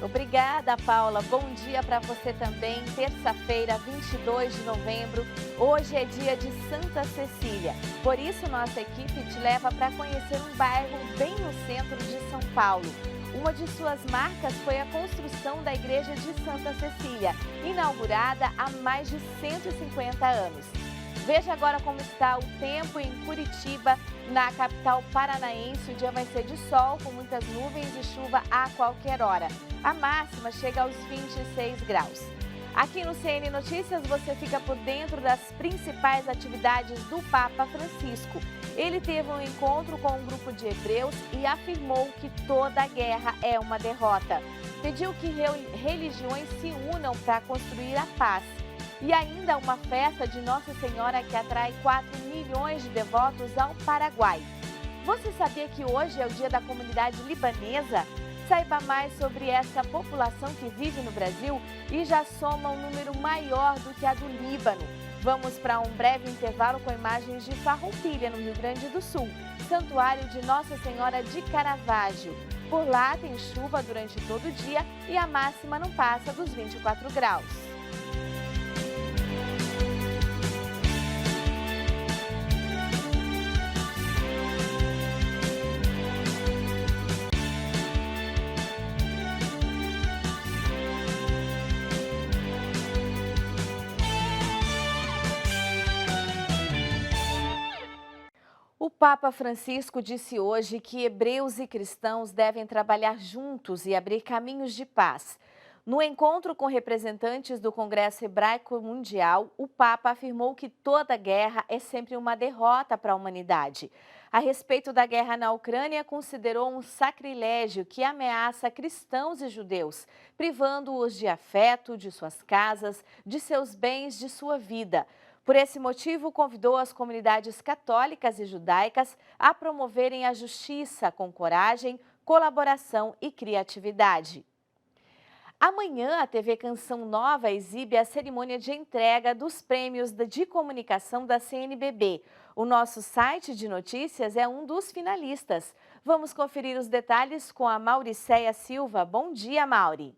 Obrigada, Paula. Bom dia para você também. Terça-feira, 22 de novembro. Hoje é dia de Santa Cecília. Por isso, nossa equipe te leva para conhecer um bairro bem no centro de São Paulo. Uma de suas marcas foi a construção da Igreja de Santa Cecília, inaugurada há mais de 150 anos. Veja agora como está o tempo em Curitiba, na capital paranaense. O dia vai ser de sol, com muitas nuvens e chuva a qualquer hora. A máxima chega aos 26 graus. Aqui no CN Notícias você fica por dentro das principais atividades do Papa Francisco. Ele teve um encontro com um grupo de hebreus e afirmou que toda guerra é uma derrota. Pediu que religiões se unam para construir a paz. E ainda uma festa de Nossa Senhora que atrai 4 milhões de devotos ao Paraguai. Você sabia que hoje é o dia da comunidade libanesa? Saiba mais sobre essa população que vive no Brasil e já soma um número maior do que a do Líbano. Vamos para um breve intervalo com imagens de Farroupilha, no Rio Grande do Sul, Santuário de Nossa Senhora de Caravaggio. Por lá tem chuva durante todo o dia e a máxima não passa dos 24 graus. O Papa Francisco disse hoje que hebreus e cristãos devem trabalhar juntos e abrir caminhos de paz. No encontro com representantes do Congresso Hebraico Mundial, o Papa afirmou que toda guerra é sempre uma derrota para a humanidade. A respeito da guerra na Ucrânia, considerou um sacrilégio que ameaça cristãos e judeus, privando-os de afeto, de suas casas, de seus bens, de sua vida. Por esse motivo, convidou as comunidades católicas e judaicas a promoverem a justiça com coragem, colaboração e criatividade. Amanhã, a TV Canção Nova exibe a cerimônia de entrega dos prêmios de comunicação da CNBB. O nosso site de notícias é um dos finalistas. Vamos conferir os detalhes com a Mauricéia Silva. Bom dia, Mauri.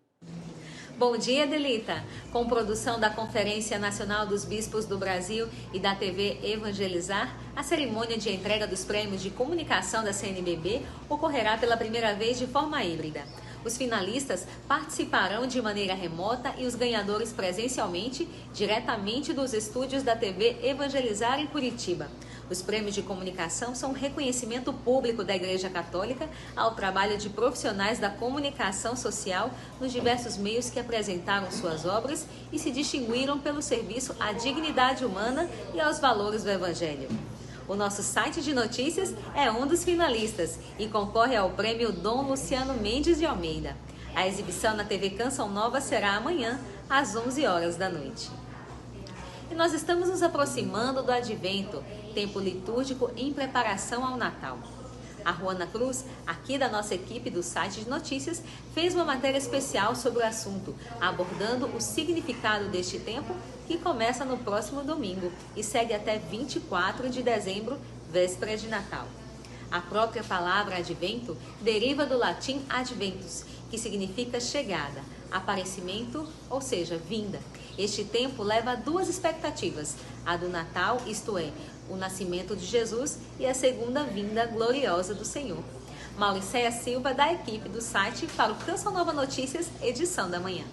Bom dia, Delita! Com produção da Conferência Nacional dos Bispos do Brasil e da TV Evangelizar, a cerimônia de entrega dos prêmios de comunicação da CNBB ocorrerá pela primeira vez de forma híbrida. Os finalistas participarão de maneira remota e os ganhadores presencialmente, diretamente dos estúdios da TV Evangelizar em Curitiba. Os prêmios de comunicação são um reconhecimento público da Igreja Católica ao trabalho de profissionais da comunicação social nos diversos meios que apresentaram suas obras e se distinguiram pelo serviço à dignidade humana e aos valores do Evangelho. O nosso site de notícias é um dos finalistas e concorre ao prêmio Dom Luciano Mendes de Almeida. A exibição na TV Canção Nova será amanhã, às 11 horas da noite. E nós estamos nos aproximando do Advento, tempo litúrgico em preparação ao Natal. A Ruana Cruz, aqui da nossa equipe do site de notícias, fez uma matéria especial sobre o assunto, abordando o significado deste tempo que começa no próximo domingo e segue até 24 de dezembro, véspera de Natal. A própria palavra advento deriva do latim adventus, que significa chegada, aparecimento, ou seja, vinda. Este tempo leva a duas expectativas, a do Natal, isto é, o nascimento de Jesus, e a segunda vinda gloriosa do Senhor. Mauricéia Silva, da equipe do site, para o Canção Nova Notícias, edição da manhã.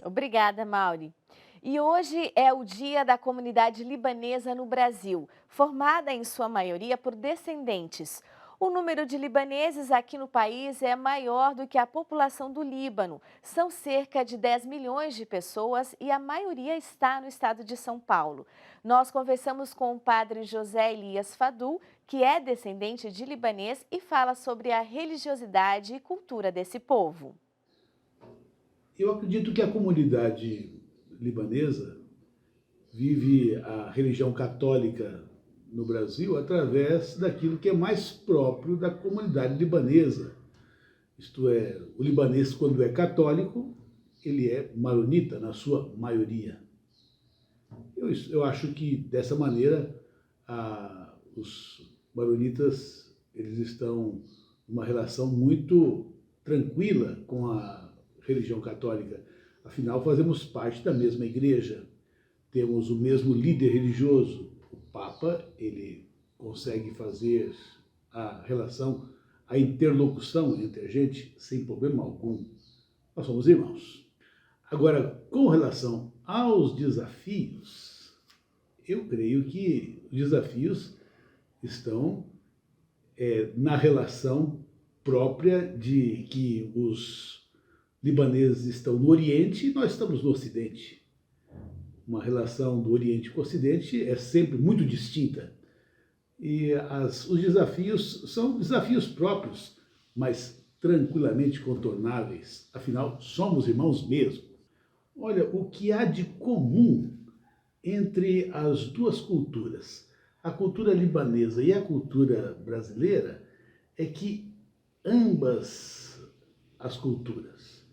Obrigada, Mauri. E hoje é o dia da comunidade libanesa no Brasil, formada em sua maioria por descendentes. O número de libaneses aqui no país é maior do que a população do Líbano. São cerca de 10 milhões de pessoas e a maioria está no estado de São Paulo. Nós conversamos com o padre José Elias Fadul, que é descendente de libanês e fala sobre a religiosidade e cultura desse povo. Eu acredito que a comunidade libanesa vive a religião católica no Brasil através daquilo que é mais próprio da comunidade libanesa. Isto é, o libanês, quando é católico, ele é maronita na sua maioria. Eu acho que, dessa maneira, os maronitas eles estão numa relação muito tranquila com a religião católica. Afinal, fazemos parte da mesma igreja, temos o mesmo líder religioso. O Papa, ele consegue fazer a relação, a interlocução entre a gente sem problema algum. Nós somos irmãos. Agora, com relação aos desafios, eu creio que os desafios estão na relação própria de que os libaneses estão no Oriente e nós estamos no Ocidente. Uma relação do Oriente com o Ocidente é sempre muito distinta. E os desafios são desafios próprios, mas tranquilamente contornáveis. Afinal, somos irmãos mesmo. Olha, o que há de comum entre as duas culturas, a cultura libanesa e a cultura brasileira, é que ambas as culturas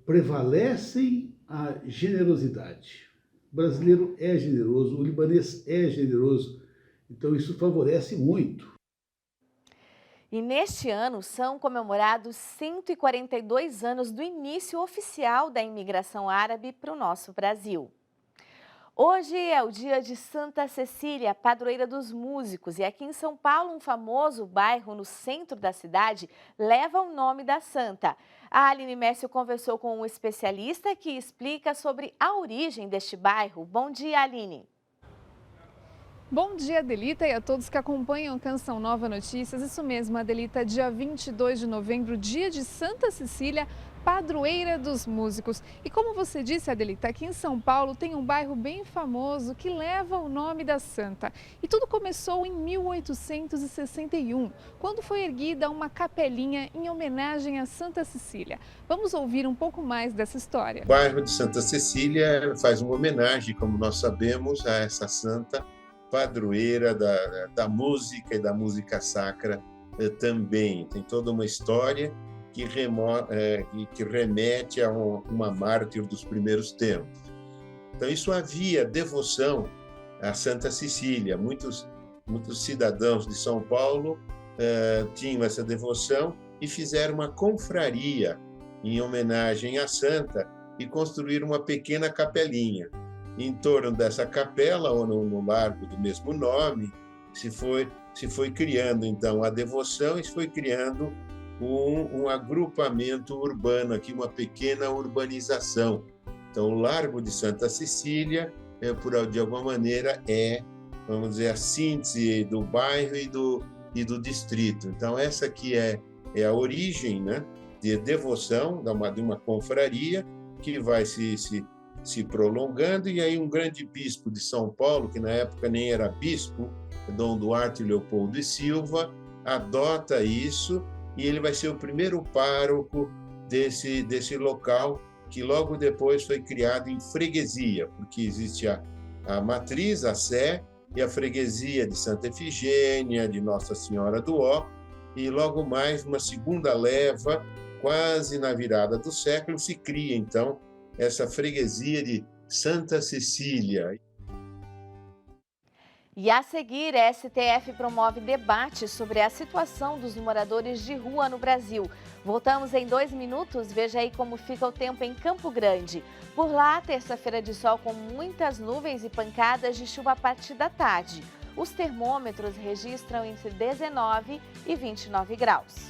prevalecem a generosidade. O brasileiro é generoso, o libanês é generoso, então isso favorece muito. E neste ano são comemorados 142 anos do início oficial da imigração árabe para o nosso Brasil. Hoje é o dia de Santa Cecília, padroeira dos músicos, e aqui em São Paulo um famoso bairro no centro da cidade leva o nome da santa. A Aline Mércio conversou com um especialista que explica sobre a origem deste bairro. Bom dia, Aline. Bom dia, Adelita, e a todos que acompanham Canção Nova Notícias. Isso mesmo, Adelita, dia 22 de novembro, dia de Santa Cecília, padroeira dos músicos. E como você disse, Adelita, aqui em São Paulo tem um bairro bem famoso que leva o nome da santa. E tudo começou em 1861, quando foi erguida uma capelinha em homenagem a Santa Cecília. Vamos ouvir um pouco mais dessa história. O bairro de Santa Cecília faz uma homenagem, como nós sabemos, a essa santa padroeira da música e da música sacra também. Tem toda uma história que remete a uma mártir dos primeiros tempos. Então, isso havia devoção a Santa Cecília. Muitos cidadãos de São Paulo tinham essa devoção e fizeram uma confraria em homenagem à santa e construíram uma pequena capelinha. Em torno dessa capela, ou no largo do mesmo nome, se foi criando, então, a devoção e se foi criando um agrupamento urbano, aqui uma pequena urbanização. Então, o Largo de Santa Cecília, de alguma maneira, vamos dizer, a síntese do bairro e do distrito. Então, essa aqui é a origem, né, de devoção de uma confraria que vai se prolongando, e aí um grande bispo de São Paulo, que na época nem era bispo, Dom Duarte Leopoldo e Silva, adota isso e ele vai ser o primeiro pároco desse local, que logo depois foi criado em freguesia, porque existe a matriz, a Sé, e a freguesia de Santa Efigênia, de Nossa Senhora do Ó, e logo mais, uma segunda leva, quase na virada do século, se cria então essa freguesia de Santa Cecília. E a seguir, a STF promove debate sobre a situação dos moradores de rua no Brasil. Voltamos em 2 minutos, veja aí como fica o tempo em Campo Grande. Por lá, terça-feira de sol com muitas nuvens e pancadas de chuva a partir da tarde. Os termômetros registram entre 19 e 29 graus.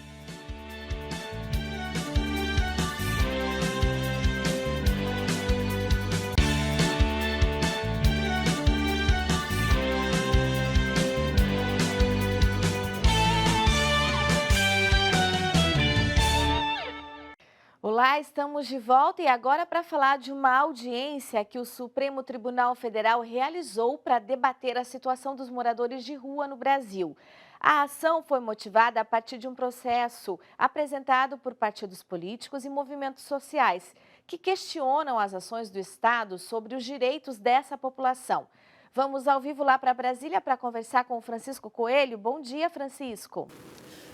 Olá, estamos de volta e agora para falar de uma audiência que o Supremo Tribunal Federal realizou para debater a situação dos moradores de rua no Brasil. A ação foi motivada a partir de um processo apresentado por partidos políticos e movimentos sociais que questionam as ações do Estado sobre os direitos dessa população. Vamos ao vivo lá para Brasília para conversar com o Francisco Coelho. Bom dia, Francisco.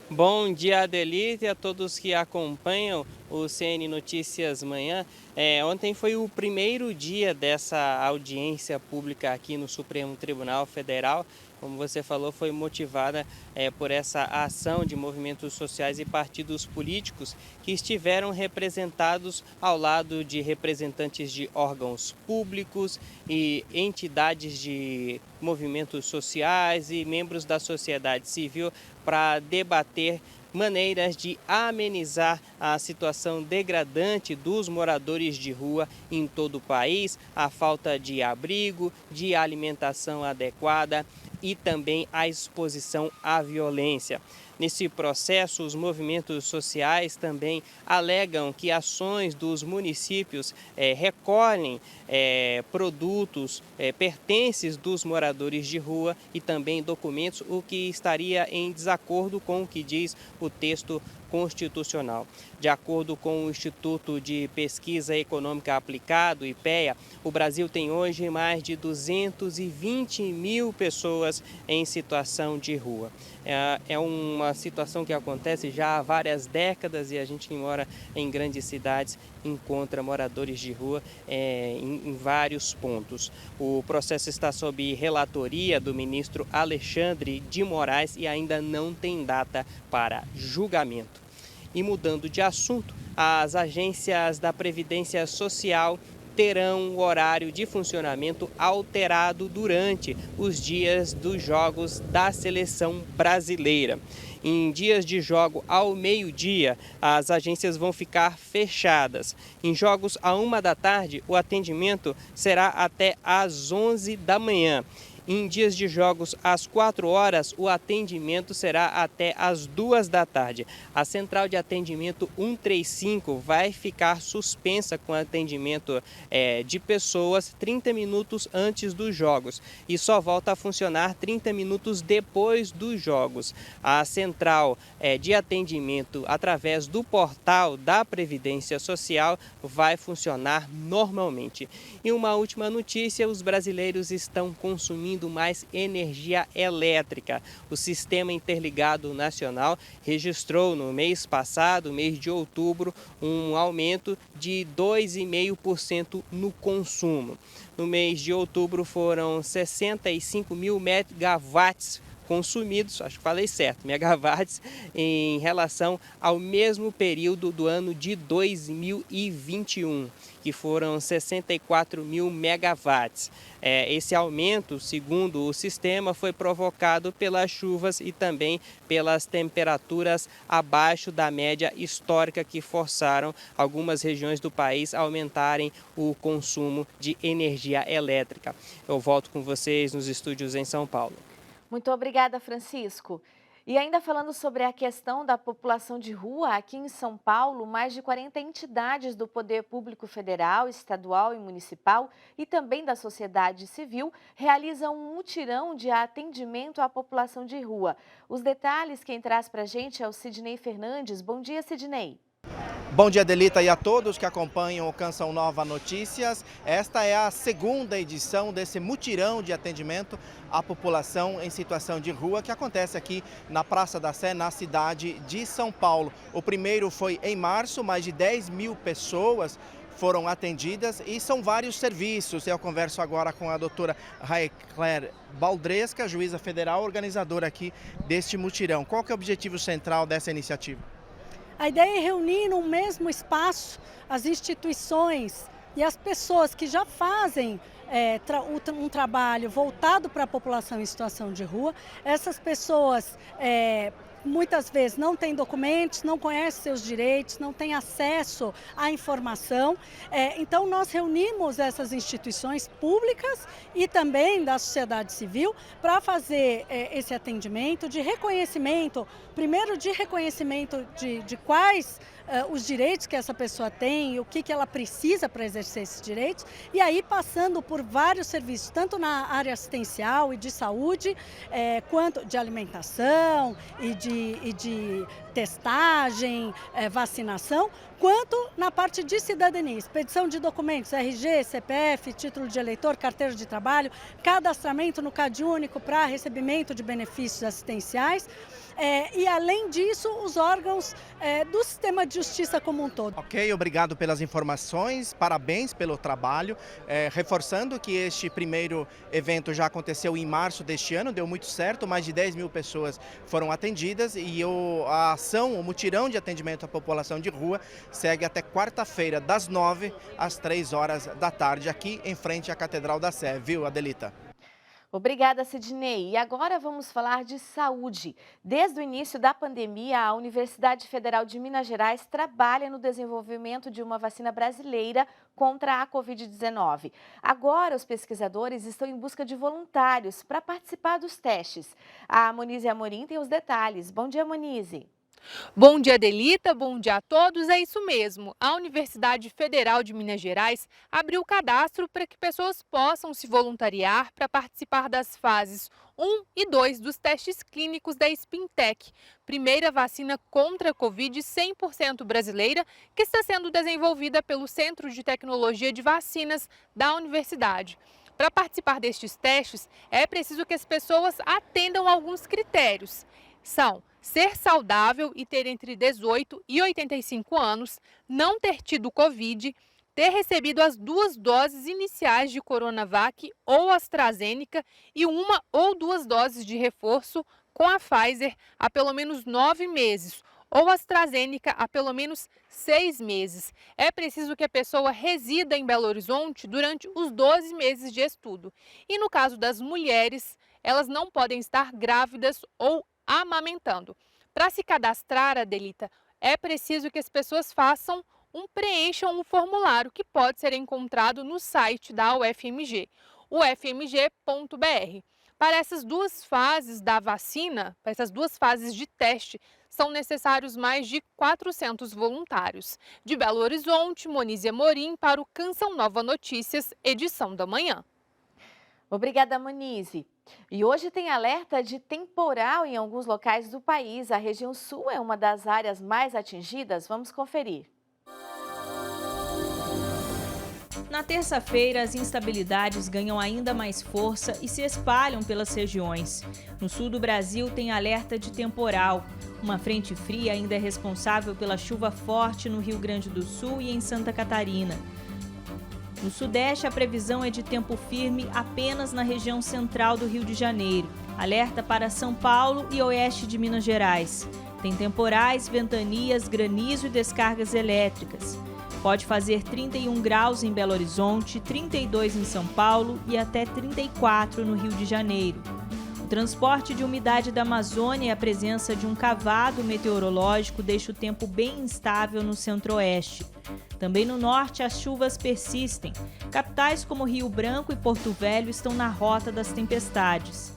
Bom dia, Adelita, e a todos que acompanham o CN Notícias Manhã. Ontem foi o primeiro dia dessa audiência pública aqui no Supremo Tribunal Federal como você falou, foi motivada por essa ação de movimentos sociais e partidos políticos que estiveram representados ao lado de representantes de órgãos públicos e entidades de movimentos sociais e membros da sociedade civil para debater maneiras de amenizar a situação degradante dos moradores de rua em todo o país, a falta de abrigo, de alimentação adequada e também a exposição à violência. Nesse processo, os movimentos sociais também alegam que ações dos municípios recolhem produtos, pertences dos moradores de rua e também documentos, o que estaria em desacordo com o que diz o texto constitucional. De acordo com o Instituto de Pesquisa Econômica Aplicado, IPEA, o Brasil tem hoje mais de 220 mil pessoas em situação de rua. É uma situação que acontece já há várias décadas e a gente que mora em grandes cidades encontra moradores de rua em vários pontos. O processo está sob relatoria do ministro Alexandre de Moraes e ainda não tem data para julgamento. E mudando de assunto, as agências da Previdência Social terão o horário de funcionamento alterado durante os dias dos jogos da seleção brasileira. Em dias de jogo ao meio-dia, as agências vão ficar fechadas. Em jogos à 1 da tarde, o atendimento será até às 11 da manhã. Em dias de jogos às 4 horas, o atendimento será até às 2 da tarde. A central de atendimento 135 vai ficar suspensa com atendimento de pessoas 30 minutos antes dos jogos e só volta a funcionar 30 minutos depois dos jogos. A central de atendimento através do portal da Previdência Social vai funcionar normalmente. E uma última notícia, os brasileiros estão consumindo mais energia elétrica. O Sistema Interligado Nacional registrou no mês passado, mês de outubro, um aumento de 2,5% no consumo. No mês de outubro foram 65 mil megawatts consumidos, acho que falei certo, megawatts, em relação ao mesmo período do ano de 2021, que foram 64 mil megawatts. Esse aumento, segundo o sistema, foi provocado pelas chuvas e também pelas temperaturas abaixo da média histórica que forçaram algumas regiões do país a aumentarem o consumo de energia elétrica. Eu volto com vocês nos estúdios em São Paulo. Muito obrigada, Francisco. E ainda falando sobre a questão da população de rua, aqui em São Paulo, mais de 40 entidades do Poder Público Federal, Estadual e Municipal e também da sociedade civil realizam um mutirão de atendimento à população de rua. Os detalhes quem traz para a gente é o Sidney Fernandes. Bom dia, Sidney. Bom dia, Delita, e a todos que acompanham o Canção Nova Notícias. Esta é a segunda edição desse mutirão de atendimento à população em situação de rua que acontece aqui na Praça da Sé, na cidade de São Paulo. O primeiro foi em março, mais de 10 mil pessoas foram atendidas e são vários serviços. Eu converso agora com a doutora Raicler Baldresca, juíza federal, organizadora aqui deste mutirão. Qual que é o objetivo central dessa iniciativa? A ideia é reunir no mesmo espaço as instituições e as pessoas que já fazem um trabalho voltado para a população em situação de rua. Essas pessoas muitas vezes não têm documentos, não conhecem seus direitos, não têm acesso à informação. Então nós reunimos essas instituições públicas e também da sociedade civil para fazer esse atendimento de reconhecimento, primeiro de reconhecimento de quais os direitos que essa pessoa tem e o que ela precisa para exercer esses direitos, e aí passando por vários serviços, tanto na área assistencial e de saúde, quanto de alimentação e de testagem, vacinação, quanto na parte de cidadania, expedição de documentos, RG, CPF, título de eleitor, carteira de trabalho, cadastramento no CadÚnico para recebimento de benefícios assistenciais, e além disso, os órgãos do sistema de justiça como um todo. Ok, obrigado pelas informações, parabéns pelo trabalho. Reforçando que este primeiro evento já aconteceu em março deste ano, deu muito certo, mais de 10 mil pessoas foram atendidas e a ação, o mutirão de atendimento à população de rua segue até quarta-feira, das 9 às 3 horas da tarde, aqui em frente à Catedral da Sé, viu, Adelita? Obrigada, Sidney. E agora vamos falar de saúde. Desde o início da pandemia, a Universidade Federal de Minas Gerais trabalha no desenvolvimento de uma vacina brasileira contra a Covid-19. Agora, os pesquisadores estão em busca de voluntários para participar dos testes. A Monize Amorim tem os detalhes. Bom dia, Monize. Bom dia, Adelita. Bom dia a todos. É isso mesmo. A Universidade Federal de Minas Gerais abriu o cadastro para que pessoas possam se voluntariar para participar das fases 1 e 2 dos testes clínicos da Spintec, primeira vacina contra a Covid 100% brasileira, que está sendo desenvolvida pelo Centro de Tecnologia de Vacinas da universidade. Para participar destes testes, é preciso que as pessoas atendam a alguns critérios. São ser saudável e ter entre 18 e 85 anos, não ter tido Covid, ter recebido as 2 doses iniciais de Coronavac ou AstraZeneca e 1 ou 2 doses de reforço com a Pfizer há pelo menos 9 meses ou AstraZeneca há pelo menos 6 meses. É preciso que a pessoa resida em Belo Horizonte durante os 12 meses de estudo. E no caso das mulheres, elas não podem estar grávidas ou amamentando. Para se cadastrar, Adelita, é preciso que as pessoas preencham um formulário que pode ser encontrado no site da UFMG, ufmg.br. Para essas 2 fases da vacina, para essas 2 fases de teste, são necessários mais de 400 voluntários. De Belo Horizonte, Monize Amorim para o Canção Nova Notícias, edição da manhã. Obrigada, Monize. E hoje tem alerta de temporal em alguns locais do país. A região sul é uma das áreas mais atingidas. Vamos conferir. Na terça-feira, as instabilidades ganham ainda mais força e se espalham pelas regiões. No sul do Brasil, tem alerta de temporal. Uma frente fria ainda é responsável pela chuva forte no Rio Grande do Sul e em Santa Catarina. No Sudeste, a previsão é de tempo firme apenas na região central do Rio de Janeiro. Alerta para São Paulo e oeste de Minas Gerais. Tem temporais, ventanias, granizo e descargas elétricas. Pode fazer 31 graus em Belo Horizonte, 32 em São Paulo e até 34 no Rio de Janeiro. O transporte de umidade da Amazônia e a presença de um cavado meteorológico deixa o tempo bem instável no centro-oeste. Também no norte, as chuvas persistem. Capitais como Rio Branco e Porto Velho estão na rota das tempestades.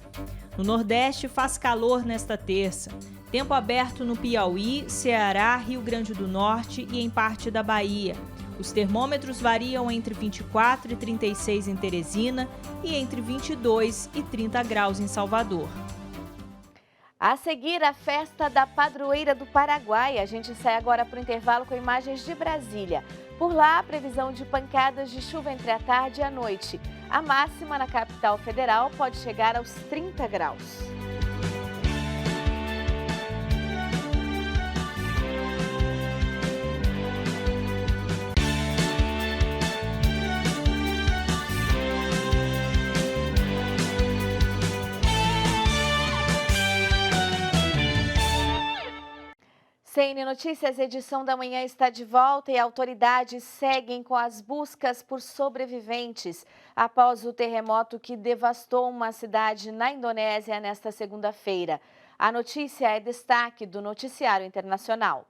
No nordeste, faz calor nesta terça. Tempo aberto no Piauí, Ceará, Rio Grande do Norte e em parte da Bahia. Os termômetros variam entre 24 e 36 em Teresina e entre 22 e 30 graus em Salvador. A seguir, a festa da Padroeira do Paraguai. A gente sai agora para o intervalo com imagens de Brasília. Por lá, a previsão de pancadas de chuva entre a tarde e a noite. A máxima na capital federal pode chegar aos 30 graus. CN Notícias, edição da manhã está de volta e autoridades seguem com as buscas por sobreviventes após o terremoto que devastou uma cidade na Indonésia nesta segunda-feira. A notícia é destaque do Noticiário Internacional.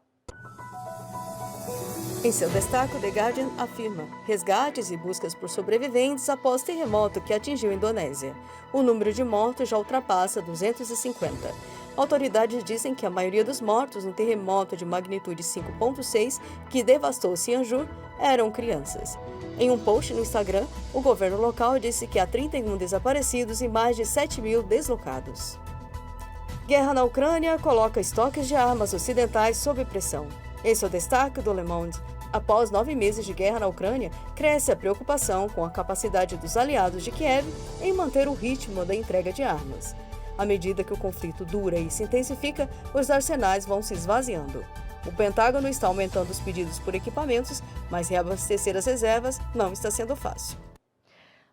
Em seu destaque, o The Guardian afirma: resgates e buscas por sobreviventes após terremoto que atingiu a Indonésia. O número de mortos já ultrapassa 250. Autoridades dizem que a maioria dos mortos no terremoto de magnitude 5.6 que devastou Cianjur eram crianças. Em um post no Instagram, o governo local disse que há 31 desaparecidos e mais de 7 mil deslocados. Guerra na Ucrânia coloca estoques de armas ocidentais sob pressão. Esse é o destaque do Le Monde. Após 9 meses de guerra na Ucrânia, cresce a preocupação com a capacidade dos aliados de Kiev em manter o ritmo da entrega de armas. À medida que o conflito dura e se intensifica, os arsenais vão se esvaziando. O Pentágono está aumentando os pedidos por equipamentos, mas reabastecer as reservas não está sendo fácil.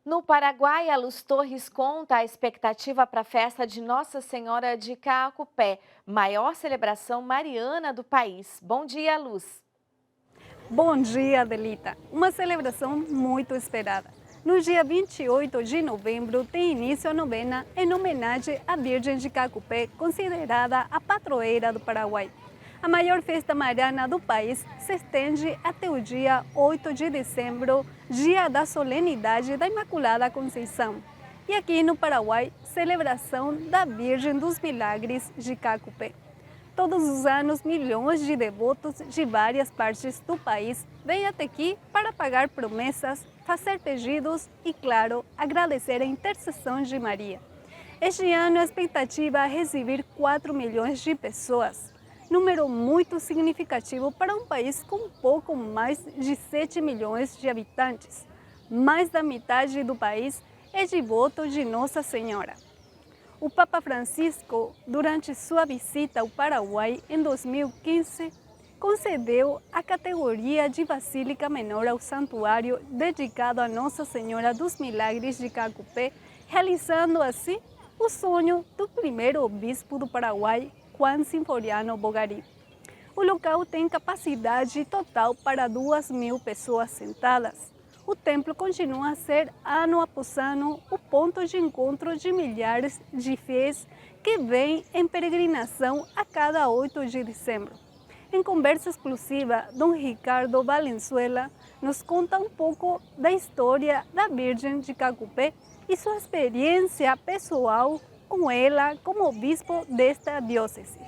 No Paraguai, a Luz Torres conta a expectativa para a festa de Nossa Senhora de Caacupé, maior celebração mariana do país. Bom dia, Luz. Bom dia, Adelita. Uma celebração muito esperada. No dia 28 de novembro tem início a novena em homenagem à Virgem de Caacupé, considerada a padroeira do Paraguai. A maior festa mariana do país se estende até o dia 8 de dezembro, dia da solenidade da Imaculada Conceição. E aqui no Paraguai, celebração da Virgem dos Milagres de Caacupé. Todos os anos, milhões de devotos de várias partes do país vêm até aqui para pagar promessas, fazer pedidos e, claro, agradecer a intercessão de Maria. Este ano, a expectativa é receber 4 milhões de pessoas. Número muito significativo para um país com pouco mais de 7 milhões de habitantes. Mais da metade do país é devoto de Nossa Senhora. O Papa Francisco, durante sua visita ao Paraguai em 2015, concedeu a categoria de Basílica Menor ao santuário dedicado a Nossa Senhora dos Milagres de Caacupé, realizando assim o sonho do primeiro bispo do Paraguai, Juan Sinforiano Bogari. O local tem capacidade total para 2.000 pessoas sentadas. O templo continua a ser, ano após ano, o ponto de encontro de milhares de fiéis que vêm em peregrinação a cada 8 de dezembro. Em conversa exclusiva, Dom Ricardo Valenzuela nos conta um pouco da história da Virgem de Caacupé e sua experiência pessoal com ela como bispo desta diócese.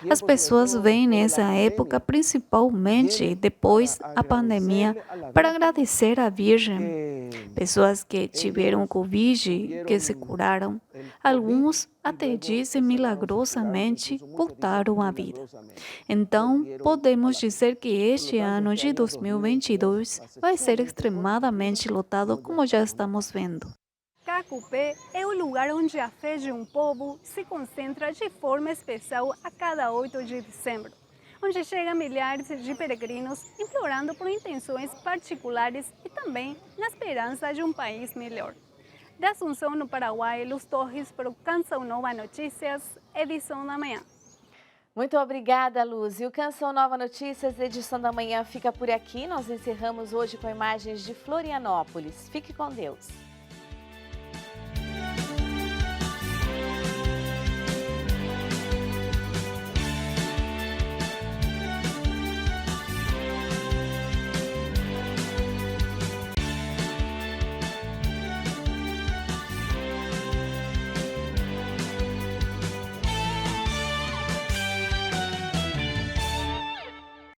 As pessoas vêm nessa época, principalmente depois da pandemia, para agradecer à Virgem. Pessoas que tiveram Covid, que se curaram. Alguns até dizem milagrosamente voltaram à vida. Então, podemos dizer que este ano de 2022 vai ser extremadamente lotado, como já estamos vendo. Caacupé é o lugar onde a fé de um povo se concentra de forma especial a cada 8 de dezembro, onde chegam milhares de peregrinos implorando por intenções particulares e também na esperança de um país melhor. De Assunção, no Paraguai, Luz Torres para o Canção Nova Notícias, edição da manhã. Muito obrigada, Luz. E o Canção Nova Notícias, edição da manhã, fica por aqui. Nós encerramos hoje com imagens de Florianópolis. Fique com Deus.